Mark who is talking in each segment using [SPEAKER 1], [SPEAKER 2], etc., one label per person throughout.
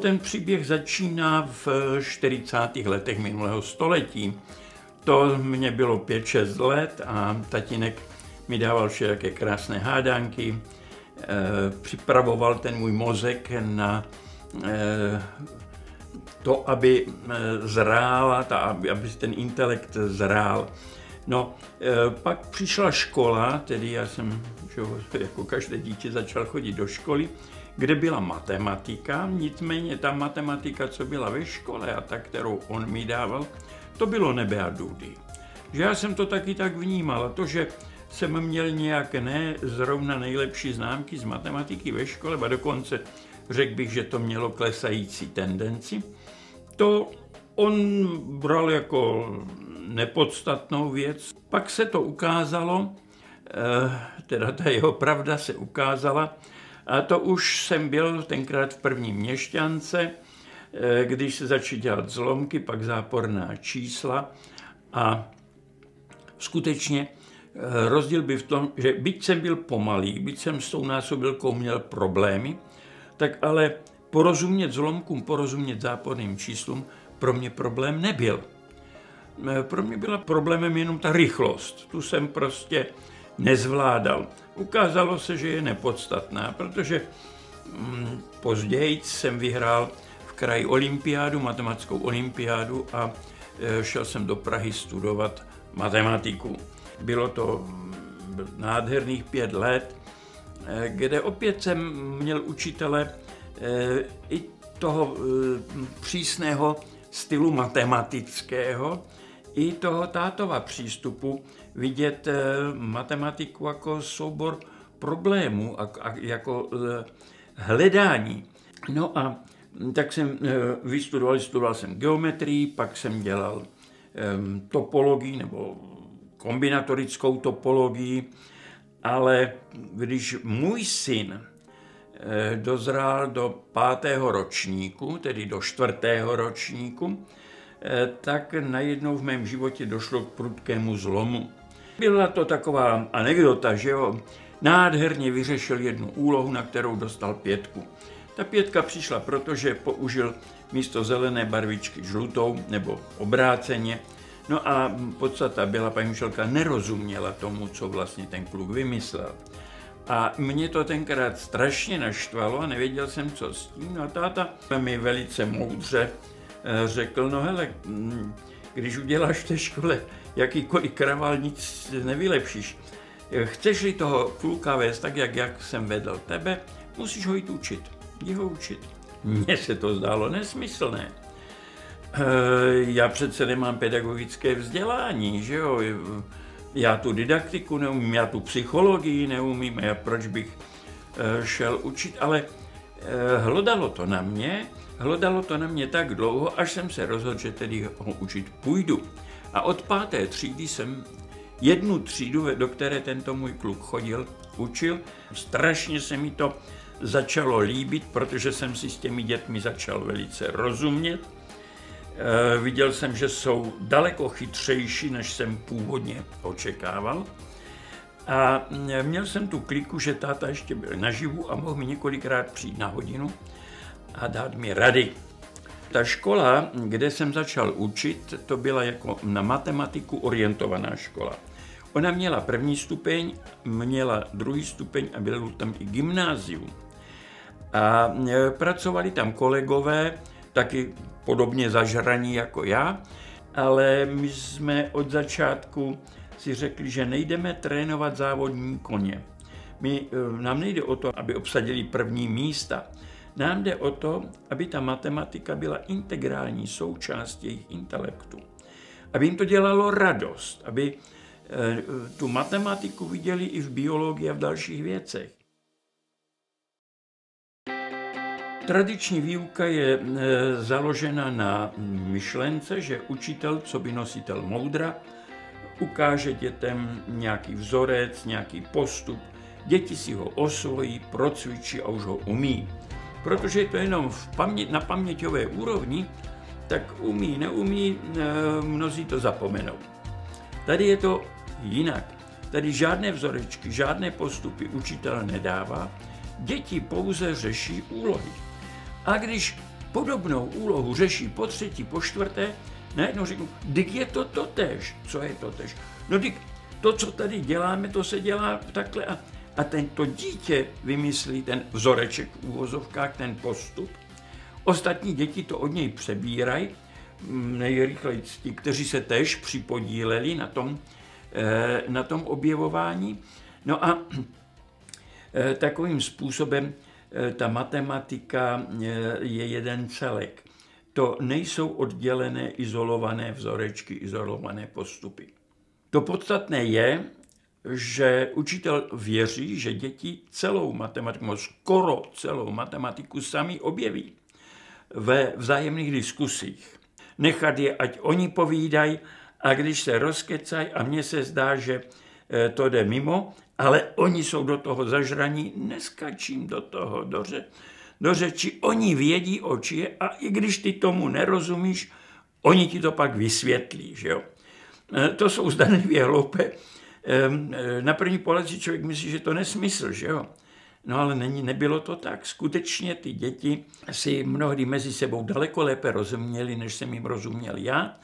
[SPEAKER 1] Ten příběh začíná v 40. letech minulého století. To mě bylo 5-6 let a tatínek mi dával všelijaké krásné hádanky, připravoval ten můj mozek na to, aby zrála, aby ten intelekt zrál. No, pak přišla škola, tedy já jsem, jako každé dítě, začal chodit do školy, kde byla matematika, nicméně ta matematika, co byla ve škole a ta, kterou on mi dával, to bylo nebe a dudy. Že já jsem to taky tak vnímal a to, že jsem měl nějak ne zrovna nejlepší známky z matematiky ve škole, a dokonce řekl bych, že to mělo klesající tendenci, to on bral jako nepodstatnou věc. Pak se to ukázalo, teda ta jeho pravda se ukázala, a to už jsem byl tenkrát v první Měšťance, když se začaly dělat zlomky, pak záporná čísla a skutečně rozdíl byl v tom, že byť jsem byl pomalý, byť jsem s tou násobilkou měl problémy, tak ale porozumět zlomkům, porozumět záporným číslům pro mě problém nebyl. Pro mě byla problémem jenom ta rychlost. Tu jsem prostě nezvládal. Ukázalo se, že je nepodstatná, protože později jsem vyhrál v kraji olympiádu, matematickou olympiádu a šel jsem do Prahy studovat matematiku. Bylo to nádherných 5 let, kde opět jsem měl učitele i toho přísného stylu matematického, i toho tátova přístupu vidět matematiku jako soubor problémů a jako hledání. No a tak jsem studoval jsem geometrii, pak jsem dělal topologii nebo kombinatorickou topologii, ale když můj syn dozrál do 5. ročníku, tedy do 4. ročníku, tak najednou v mém životě došlo k prudkému zlomu. Byla to taková anekdota, že jo, nádherně vyřešil jednu úlohu, na kterou dostal 5. Ta 5 přišla, protože použil místo zelené barvičky žlutou nebo obráceně. No a podstata byla, paní učitelka nerozuměla tomu, co vlastně ten kluk vymyslel. A mě to tenkrát strašně naštvalo a nevěděl jsem, co s tím. No a táta mi velice moudře řekl, no hele, když uděláš v té škole jakýkoliv kravál, nic nevylepšíš. Chceš-li toho kluka vést tak, jak jsem vedl tebe, musíš ho jít učit. Jdi ho učit. Mně se to zdálo nesmyslné. Já přece nemám pedagogické vzdělání, že jo? Já tu didaktiku neumím, já tu psychologii neumím, a proč bych šel učit, ale hlodalo to na mě tak dlouho, až jsem se rozhodl, že tedy ho učit půjdu. A od 5. třídy jsem jednu třídu, do které tento můj kluk chodil, učil. Strašně se mi to začalo líbit, protože jsem si s těmi dětmi začal velice rozumět. Viděl jsem, že jsou daleko chytřejší, než jsem původně očekával. A měl jsem tu kliku, že táta ještě byl naživu a mohl mi několikrát přijít na hodinu a dát mi rady. Ta škola, kde jsem začal učit, to byla jako na matematiku orientovaná škola. Ona měla 1. stupeň, měla 2. stupeň a bylo tam i gymnázium. A pracovali tam kolegové, taky podobně zažraní jako já, ale my jsme od začátku si řekli, že nejdeme trénovat závodní koně. Nám nejde o to, aby obsadili 1. místa. Nám jde o to, aby ta matematika byla integrální součást jejich intelektu. Aby jim to dělalo radost, aby tu matematiku viděli i v biologii a v dalších věcech. Tradiční výuka je založena na myšlence, že učitel, coby nositel moudra, ukáže dětem nějaký vzorec, nějaký postup. Děti si ho osvojí, procvičí a už ho umí. Protože je to jenom na paměťové úrovni, tak umí, neumí, mnozí to zapomenou. Tady je to jinak. Tady žádné vzorečky, žádné postupy učitel nedává. Děti pouze řeší úlohy. A když podobnou úlohu řeší po třetí, po čtvrté, najednou řeknu, dyk je to totéž. Co je totéž? No dyk, to, co tady děláme, to se dělá takhle a to dítě vymyslí ten vzoreček v úvozovkách, ten postup. Ostatní děti to od něj přebírají, nejrychleji ti, kteří se též připodíleli na tom objevování. No a takovým způsobem ta matematika je jeden celek. To nejsou oddělené, izolované vzorečky, izolované postupy. To podstatné je, že učitel věří, že děti celou matematiku, skoro celou matematiku sami objeví ve vzájemných diskusích. Nechat je, ať oni povídají, a když se rozkecají a mně se zdá, že to jde mimo, ale oni jsou do toho zažraní, neskačím do toho do řeči, oni vědí, oč je, a i když ty tomu nerozumíš, oni ti to pak vysvětlí, že jo. To jsou zdanlivě hloupé. Na první pohled si člověk myslí, že to nesmysl, že jo. No ale nebylo to tak. Skutečně ty děti si mnohdy mezi sebou daleko lépe rozuměli, než jsem jim rozuměl já,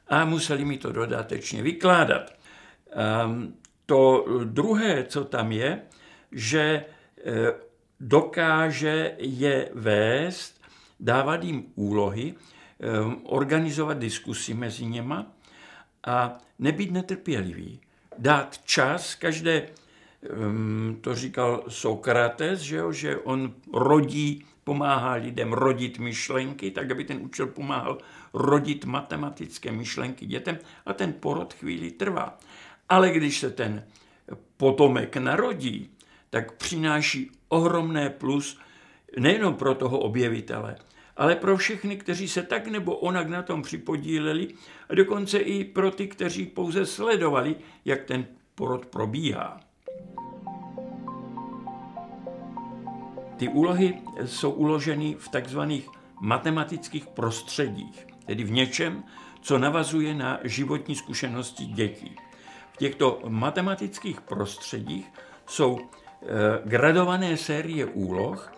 [SPEAKER 1] a museli mi to dodatečně vykládat. To druhé, co tam je, že dokáže je vést, dávat jim úlohy, organizovat diskusy mezi něma a nebýt netrpělivý. Dát čas, každé, to říkal Sokrates, že on pomáhá lidem rodit myšlenky, tak aby ten učitel pomáhal rodit matematické myšlenky dětem a ten porod chvíli trvá. Ale když se ten potomek narodí, tak přináší ohromné plus nejenom pro toho objevitele, ale pro všechny, kteří se tak nebo onak na tom připodíleli, a dokonce i pro ty, kteří pouze sledovali, jak ten porod probíhá. Ty úlohy jsou uloženy v takzvaných matematických prostředích, tedy v něčem, co navazuje na životní zkušenosti dětí. V těchto matematických prostředích jsou gradované série úloh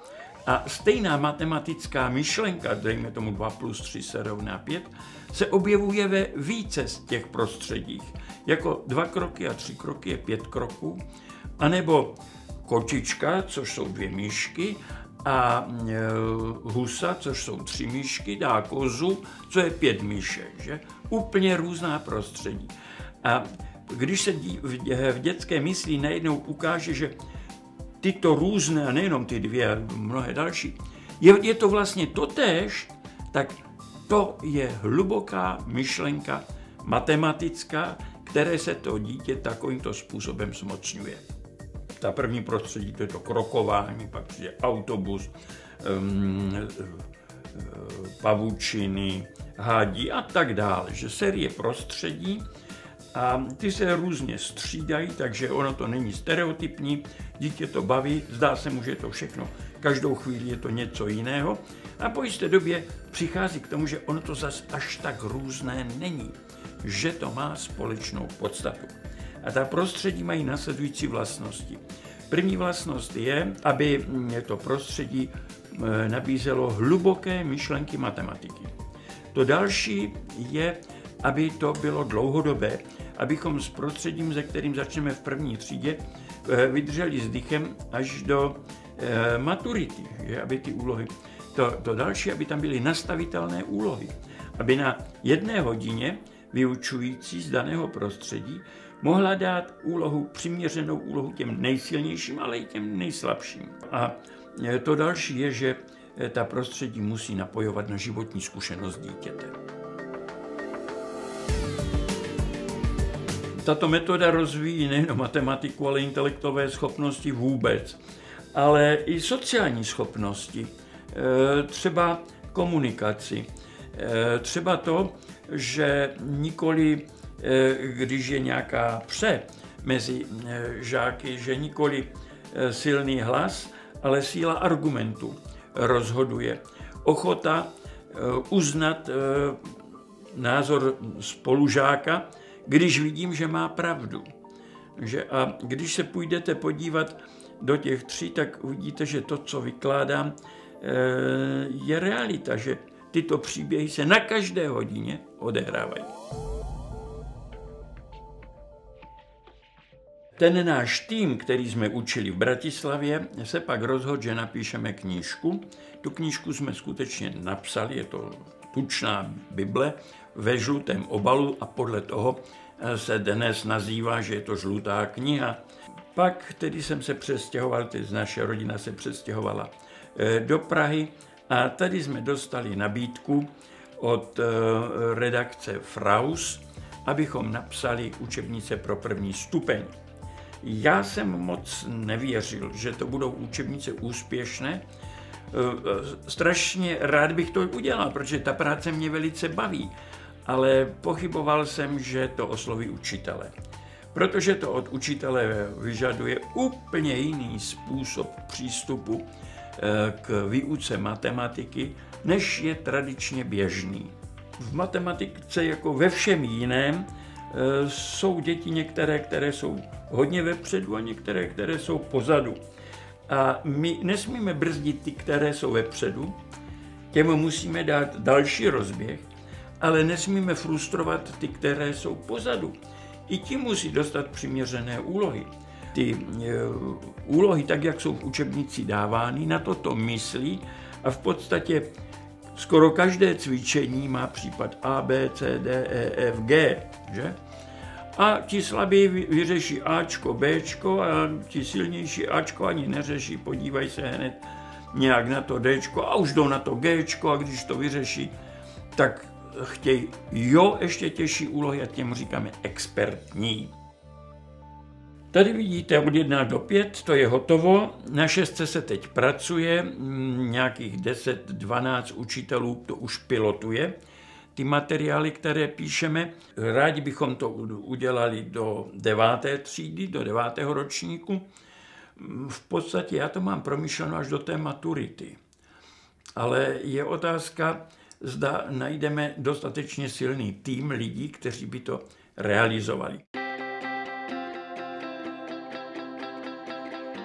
[SPEAKER 1] a stejná matematická myšlenka, dejme tomu 2 + 3 = 5, se objevuje ve více z těch prostředích. Jako 2 kroky a 3 kroky je 5 kroků, anebo kočička, což jsou 2 myšky, a husa, což jsou 3 myšky, dá kozu, co je 5 myšek. Že? Úplně různá prostředí. A když se v dětské mysli najednou ukáže, že tyto různé, a nejenom ty 2, a mnohé další, je to vlastně totéž, tak to je hluboká myšlenka matematická, které se to dítě takovýmto způsobem zmocňuje. Ta první prostředí, to je to krokování, pak přijde autobus, pavučiny, hádí a tak dále. Že série prostředí a ty se různě střídají, takže ono to není stereotypní, dítě to baví, zdá se mu, že je to všechno, každou chvíli je to něco jiného a po jisté době přichází k tomu, že ono to zas až tak různé není, že to má společnou podstatu. A ta prostředí mají následující vlastnosti. První vlastnost je, aby to prostředí nabízelo hluboké myšlenky matematiky. To další je, aby to bylo dlouhodobé, abychom s prostředím, se kterým začneme v první třídě, vydrželi s dýchem až do maturity, že? Aby ty úlohy. To další, aby tam byly nastavitelné úlohy, aby na 1 hodině vyučující z daného prostředí mohla dát přiměřenou úlohu těm nejsilnějším, ale i těm nejslabším. A to další je, že ta prostředí musí napojovat na životní zkušenost dítěte. Tato metoda rozvíjí nejen matematiku, ale intelektuální schopnosti vůbec, ale i sociální schopnosti, třeba komunikaci, třeba to, že nikoli, když je nějaká pře mezi žáky, že nikoli silný hlas, ale síla argumentu rozhoduje. Ochota uznat názor spolužáka, když vidím, že má pravdu. A když se půjdete podívat do těch 3, tak uvidíte, že to, co vykládám, je realita, že tyto příběhy se na každé hodině odehrávají. Ten náš tým, který jsme učili v Bratislavě, se pak rozhodl, že napíšeme knížku. Tu knížku jsme skutečně napsali, je to tučná Bible ve žlutém obalu a podle toho se dnes nazývá, že je to žlutá kniha. Pak tedy jsem se přestěhoval, tedy naše rodina se přestěhovala do Prahy a tady jsme dostali nabídku od redakce Fraus, abychom napsali učebnice pro první stupeň. Já jsem moc nevěřil, že to budou učebnice úspěšné. Strašně rád bych to udělal, protože ta práce mě velice baví, ale pochyboval jsem, že to osloví učitele. Protože to od učitele vyžaduje úplně jiný způsob přístupu k výuce matematiky, než je tradičně běžný. V matematice jako ve všem jiném jsou děti některé, které jsou hodně vepředu a některé, které jsou pozadu. A my nesmíme brzdit ty, které jsou vepředu, těm musíme dát další rozběh, ale nesmíme frustrovat ty, které jsou pozadu. I ti musí dostat přiměřené úlohy. Ty úlohy, tak jak jsou v učebnici dávány, na toto myslí a v podstatě skoro každé cvičení má případ A, B, C, D, E, F, G, že? A ti slabí vyřeší Ačko, Bčko a ti silnější Ačko ani neřeší, podívají se hned nějak na to Dčko a už jdou na to Gčko a když to vyřeší, tak chtějí ještě těžší úlohy a těm říkáme expertní. Tady vidíte od 1 do 5, to je hotovo. Na 6 se teď pracuje, nějakých 10-12 učitelů to už pilotuje. Ty materiály, které píšeme, rádi bychom to udělali do 9. třídy, do 9. ročníku. V podstatě já to mám promyšleno až do té maturity. Ale je otázka, zda najdeme dostatečně silný tým lidí, kteří by to realizovali.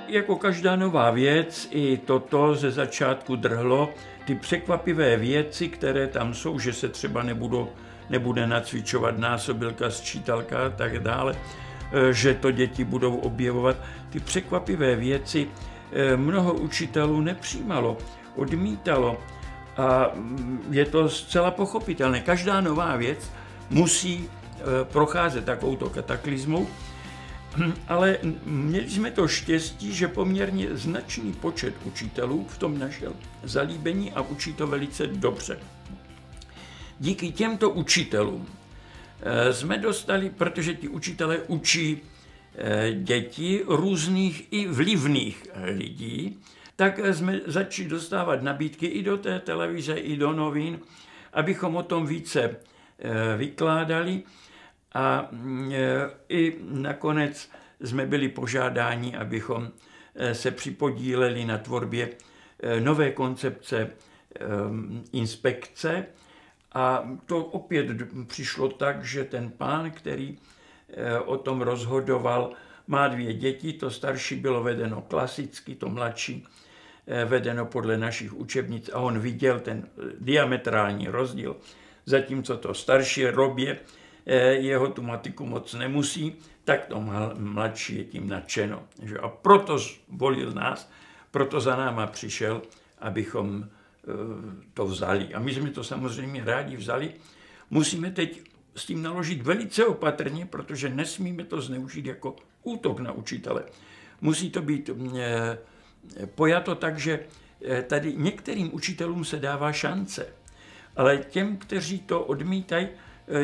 [SPEAKER 1] Jako každá nová věc, i toto ze začátku drhlo. Ty překvapivé věci, které tam jsou, že se třeba nebude nacvičovat násobilka, sčítalka a tak dále, že to děti budou objevovat. Ty překvapivé věci mnoho učitelů nepřijímalo, odmítalo a je to zcela pochopitelné. Každá nová věc musí procházet takovouto kataklizmou, ale měli jsme to štěstí, že poměrně značný počet učitelů v tom našel zalíbení a učí to velice dobře. Díky těmto učitelům jsme dostali, protože ti učitelé učí děti různých i vlivných lidí, tak jsme začali dostávat nabídky i do té televize, i do novin, abychom o tom více vykládali. A i nakonec jsme byli požádáni, abychom se připodíleli na tvorbě nové koncepce inspekce. A to opět přišlo tak, že ten pán, který o tom rozhodoval, má 2 děti, to starší bylo vedeno klasicky, to mladší vedeno podle našich učebnic a on viděl ten diametrální rozdíl, zatímco to starší Robě, jeho tu matiku moc nemusí, tak to mladší je tím nadšeno. A proto volil nás, proto za náma přišel, abychom to vzali. A my jsme to samozřejmě rádi vzali. Musíme teď s tím naložit velice opatrně, protože nesmíme to zneužít jako útok na učitele. Musí to být pojato tak, že tady některým učitelům se dává šance, ale těm, kteří to odmítají,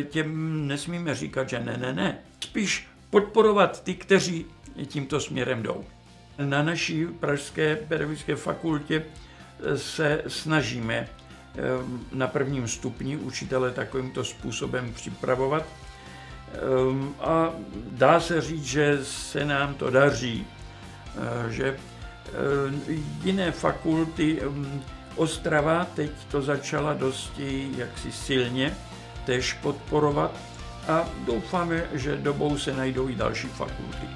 [SPEAKER 1] těm nesmíme říkat, že ne. Spíš podporovat ty, kteří tímto směrem jdou. Na naší pražské pedagogické fakultě se snažíme na prvním stupni učitele takovýmto způsobem připravovat a dá se říct, že se nám to daří, že jiné fakulty, Ostrava teď to začala dosti jaksi silně též podporovat a doufáme, že dobou se najdou i další fakulty.